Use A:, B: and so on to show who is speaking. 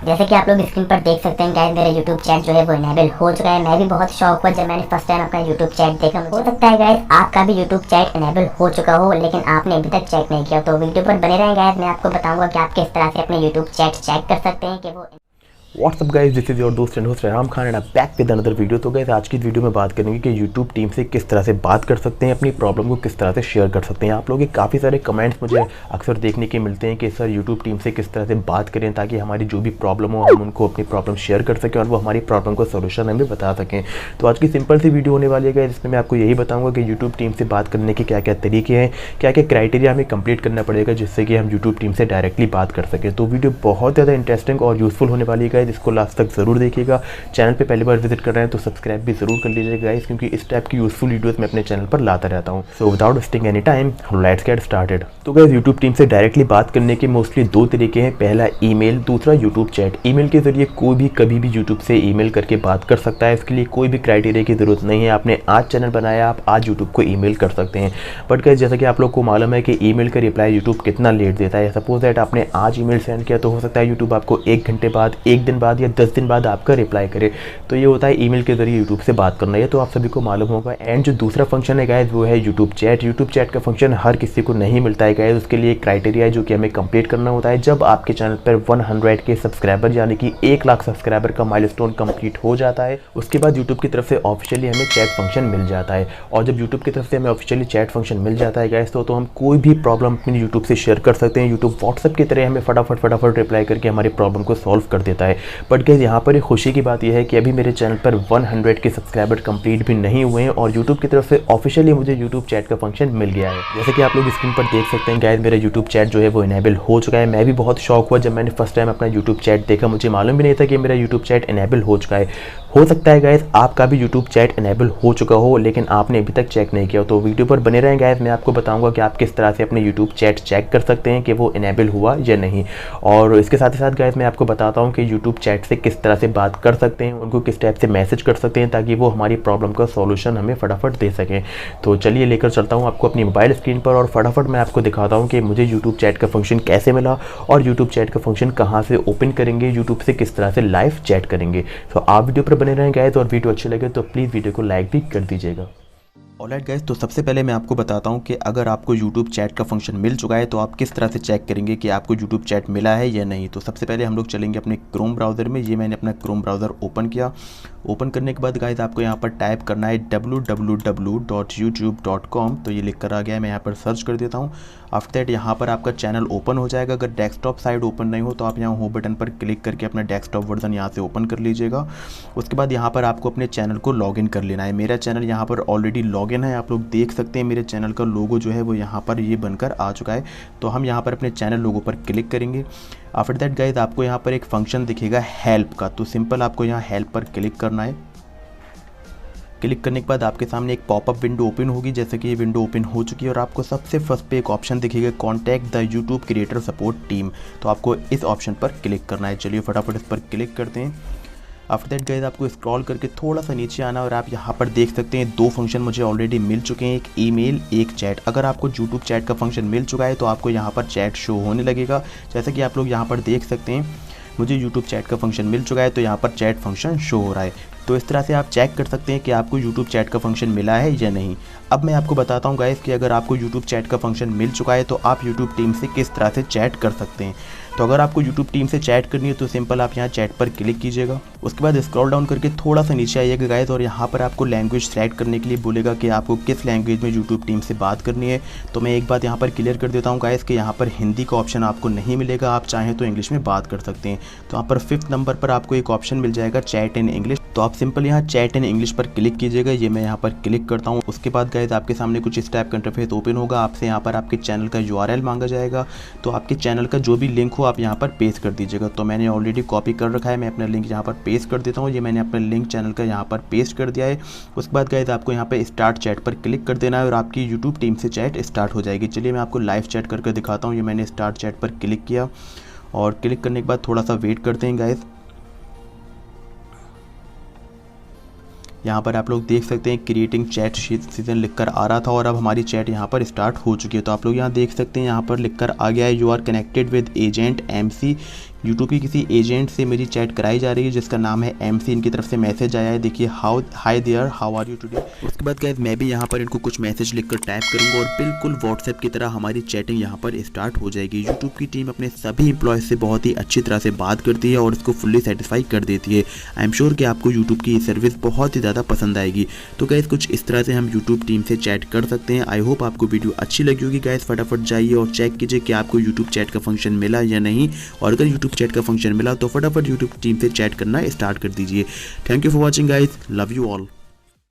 A: जैसे कि आप लोग स्क्रीन पर देख सकते हैं गाइस, मेरा यूट्यूब चैट जो है वो इनेबल हो चुका है। मैं भी बहुत शौक हुआ जब मैंने फर्स्ट टाइम अपना यूट्यूब चैट देखा। हो सकता है गाइस आपका भी यूट्यूब चैट इनेबल हो चुका हो, लेकिन आपने अभी तक चेक नहीं किया। तो वीडियो पर बने रहें गाइस, मैं आपको बताऊंगा कि आप किस तरह से अपने यूट्यूब चैट चेक कर सकते हैं कि वो।
B: Whatsapp guys, this is your दोस्त and host ahram Khan and back with another video. तो गाइस आज की वीडियो में बात करेंगे कि यूट्यूब टीम से किस तरह से बात कर सकते हैं, अपनी प्रॉब्लम को किस तरह से शेयर कर सकते हैं। आप लोगों के काफ़ी सारे कमेंट्स मुझे अक्सर देखने के मिलते हैं कि सर यूट्यूब टीम से किस तरह से बात करें ताकि हमारी जो भी प्रॉब्लम हो हम उनको अपनी प्रॉब्लम शेयर कर सकें और वो हमारी प्रॉब्लम को सोल्यूशन हमें बता सकें। तो आज की सिंपल सी वीडियो होने वाली है जिसमें मैं आपको यही बताऊँगा कि यूट्यूब टीम से बात करने के क्या क्या तरीके हैं, क्या क्या क्राइटेरिया हमें कंप्लीट करना पड़ेगा जिससे कि हम यूट्यूब टीम से डायरेक्टली बात कर सकें। तो वीडियो बहुत ज़्यादा इंटरेस्टिंग और यूजफुल होने वाली है, जिसको लास्ट तक जरूर देखिएगा। चैनल पे पहली बार विजिट कर रहे हैं तो सब्सक्राइब भी जरूर कर लीजिएगा गाइस, क्योंकि इस टाइप की यूजफुल वीडियोस मैं अपने चैनल पर लाता रहता हूं। So without wasting any time let's get started. तो गाइस यूट्यूब टीम से डायरेक्टली बात करने के मोस्टली दो तरीके हैं, पहला ईमेल, दूसरा यूट्यूब चैट। ईमेल के जरिए कोई भी कभी भी यूट्यूब से ईमेल करके बात कर सकता है, इसके लिए कोई भी क्राइटेरिया की जरूरत नहीं है। आपने आज चैनल बनाया, आप आज यूट्यूब को ईमेल कर सकते हैं। बट गाइस जैसा कि आप लोग को मालूम है कि ईमेल का रिप्लाई यूट्यूब कितना लेट देता है। सपोज दैट आपने आज ईमेल सेंड किया तो हो सकता है यूट्यूब आपको 1 घंटे बाद, 1 दिन बाद या 10 दिन बाद आपका रिप्लाई करे। तो ये होता है ईमेल के जरिए यूट्यूब से बात करना, ये तो आप सभी को मालूम होगा। एंड जो दूसरा फंक्शन है गाइस वो है यूट्यूब चैट। यूट्यूब चैट का फंक्शन हर किसी को नहीं मिलता है गाइस, उसके लिए क्राइटेरिया है जो कि हमें कंप्लीट करना होता है। जब आपके चैनल पर 100 के सब्सक्राइबर यानी कि 1 लाख सब्सक्राइबर का माइलस्टोन कंप्लीट हो जाता है, उसके बाद यूट्यूब की तरफ से ऑफिशियली हमें चैट फंक्शन मिल जाता है। और जब यूट्यूब की तरफ से हमें ऑफिशियली चैट फंक्शन मिल जाता है गाइस तो हम कोई भी प्रॉब्लम अपनी यूट्यूब से शेयर कर सकते हैं। यूट्यूब व्हाट्सएप की तरह हमें फटाफट रिप्लाई करके हमारी प्रॉब्लम को सॉल्व कर देता है। बट गाइस यहाँ पर खुशी की बात यह है कि अभी मेरे चैनल पर 100 के सब्सक्राइबर कंप्लीट भी नहीं हुए हैं और यूट्यूब की तरफ से ऑफिशियली मुझे यूट्यूब चैट का फंक्शन मिल गया है। जैसे कि आप लोग स्क्रीन पर देख सकते हैं गाइस, मेरा यूट्यूब चैट जो है वो इनेबल हो चुका है। मैं भी बहुत शौक हुआ जब मैंने फर्स्ट टाइम अपना यूट्यूब चैट देखा, मुझे मालूम भी नहीं था कि मेरा यूट्यूब चैट इनेबल हो चुका है। हो सकता है गाइस आपका भी यूट्यूब चैट इनेबल हो चुका हो लेकिन आपने अभी तक चेक नहीं किया। तो वीडियो पर बने रहें गाइस, मैं आपको बताऊंगा कि आप किस तरह से अपने यूट्यूब चैट चेक कर सकते हैं कि वो इनेबल हुआ या नहीं। और इसके साथ ही साथ गाइस मैं आपको बताता हूँ कि यूट्यूब चैट से किस तरह से बात कर सकते हैं, उनको किस टाइप से मैसेज कर सकते हैं ताकि वो हमारी प्रॉब्लम का सॉल्यूशन हमें फटाफट दे सकें। तो चलिए लेकर चलता हूँ आपको अपनी मोबाइल स्क्रीन पर और फटाफट मैं आपको दिखाता हूँ कि मुझे यूट्यूब चैट का फंक्शन कैसे मिला और यूट्यूब चैट का फंक्शन कहाँ से ओपन करेंगे, यूट्यूब से किस तरह से लाइव चैट करेंगे। तो आप वीडियो पर बने रहें गाइस, और वीडियो अच्छी लगे तो प्लीज़ वीडियो को लाइक भी कर दीजिएगा। ऑलराइट गाइस, तो सबसे पहले मैं आपको बताता हूं कि अगर आपको YouTube चैट का फंक्शन मिल चुका है तो आप किस तरह से चेक करेंगे कि आपको YouTube चैट मिला है या नहीं। तो सबसे पहले हम लोग चलेंगे अपने क्रोम ब्राउज़र में। ये मैंने अपना क्रोम ब्राउज़र ओपन किया। ओपन करने के बाद गाइस आपको यहाँ पर टाइप करना है www.youtube.com। तो ये लिख कर आ गया है, मैं यहाँ पर सर्च कर देता हूँ। आफ्टर दैट यहाँ पर आपका चैनल ओपन हो जाएगा। अगर डेस्कटॉप साइड ओपन नहीं हो तो आप यहाँ होम बटन पर क्लिक करके अपना डेस्कटॉप वर्जन यहाँ से ओपन कर लीजिएगा। उसके बाद यहाँ पर आपको अपने चैनल को लॉगिन कर लेना है। मेरा चैनल यहाँ पर ऑलरेडी लॉगिन है, आप लोग देख सकते हैं मेरे चैनल का लोगो जो है वो यहाँ पर ये बनकर आ चुका है। तो हम यहाँ पर अपने चैनल लोगो पर क्लिक करेंगे। आफ्टर दैट गाइस आपको यहाँ पर एक फंक्शन दिखेगा हेल्प का, तो सिंपल आपको यहाँ हेल्प पर क्लिक करना है। क्लिक करने के बाद आपके सामने एक पॉपअप विंडो ओपन होगी, जैसे कि ये विंडो ओपन हो चुकी है और आपको सबसे फर्स्ट पे एक ऑप्शन दिखेगा contact the YouTube creator support team. तो आपको इस ऑप्शन पर क्लिक करना है। चलिए फटाफट इस पर क्लिक करते हैं। आफ्टर दैट गाइस आपको स्क्रॉल करके थोड़ा सा नीचे आना और आप यहाँ पर देख सकते हैं 2 फंक्शन मुझे ऑलरेडी मिल चुके हैं, एक ईमेल एक चैट। अगर आपको यूट्यूब चैट का फंक्शन मिल चुका है तो आपको यहाँ पर चैट शो होने लगेगा। जैसे कि आप लोग यहाँ पर देख सकते हैं मुझे यूट्यूब चैट का फंक्शन मिल चुका है तो यहाँ पर चैट फंक्शन शो हो रहा है। तो इस तरह से आप चेक कर सकते हैं कि आपको यूट्यूब चैट का फंक्शन मिला है या नहीं। अब मैं आपको बताता हूँ गाइस कि अगर आपको यूट्यूब चैट का फंक्शन मिल चुका है तो आप यूट्यूब टीम से किस तरह से चैट कर सकते हैं। तो अगर आपको यूट्यूब टीम से चैट करनी है तो सिंपल आप यहाँ चैट पर क्लिक कीजिएगा। उसके बाद स्क्रॉल डाउन करके थोड़ा सा नीचे आइएगा गाइस और यहाँ पर आपको लैंग्वेज सेलेक्ट करने के लिए बोलेगा कि आपको किस लैंग्वेज में यूट्यूब टीम से बात करनी है। तो मैं एक बात यहाँ पर क्लियर कर देता हूँ गाइस कि यहाँ पर हिंदी का ऑप्शन आपको नहीं मिलेगा, आप चाहें तो इंग्लिश में बात कर सकते हैं। तो यहाँ पर 5th नंबर पर आपको एक ऑप्शन मिल जाएगा चैट इन इंग्लिश। तो आप सिंपल यहाँ चैट इन इंग्लिश पर क्लिक कीजिएगा। ये मैं यहाँ पर क्लिक करता हूँ। उसके बाद गाइस आपके सामने कुछ इस टाइप का इंटरफेस ओपन होगा। आपसे यहाँ पर आपके चैनल का URL मांगा जाएगा। तो आपके चैनल का जो भी लिंक हो आप यहाँ पर पेस्ट कर दीजिएगा। तो मैंने ऑलरेडी कॉपी कर रखा है, मैं अपना लिंक यहाँ पर पेस्ट कर देता हूँ। ये मैंने अपना लिंक चैनल का यहाँ पर पेस्ट कर दिया है। उसके बाद गाइस आपको यहाँ पे स्टार्ट चैट पर क्लिक कर देना है और आपकी यूट्यूब टीम से चैट स्टार्ट हो जाएगी। चलिए मैं आपको लाइव चैट करके दिखाता हूँ। ये मैंने स्टार्ट चैट पर क्लिक किया और क्लिक करने के बाद थोड़ा सा वेट करते हैं गाइस। यहाँ पर आप लोग देख सकते हैं क्रिएटिंग चैट सीजन लिखकर आ रहा था और अब हमारी चैट यहाँ पर स्टार्ट हो चुकी है। तो आप लोग यहाँ देख सकते हैं यहाँ पर लिखकर आ गया है you are connected with agent MC YouTube की किसी एजेंट से मेरी चैट कराई जा रही है जिसका नाम है MC। इनकी तरफ से मैसेज आया है, देखिए hi there, how are you today. उसके बाद गाइस मैं भी यहाँ पर इनको कुछ मैसेज लिखकर टाइप करूँगा और बिल्कुल व्हाट्सएप की तरह हमारी चैटिंग यहाँ पर स्टार्ट हो जाएगी। यूट्यूब की टीम अपने सभी एम्प्लॉयज़ से बहुत ही अच्छी तरह से बात करती है और इसको फुल्ली सेटिस्फाई कर देती है। आई एम श्योर कि आपको यूट्यूब की सर्विस बहुत ही ज़्यादा पसंद आएगी। तो गाइस कुछ इस तरह से हम यूट्यूब टीम से चैट कर सकते हैं। आई होप आपको वीडियो अच्छी लगी होगी। गाइस फटाफट जाइए और चेक कीजिए कि आपको यूट्यूब चैट का फंक्शन मिला या नहीं, और अगर यूट्यूब चैट का फंक्शन मिला तो फटाफट यूट्यूब टीम से चैट करना स्टार्ट कर दीजिए। Thank you for watching guys, love you all.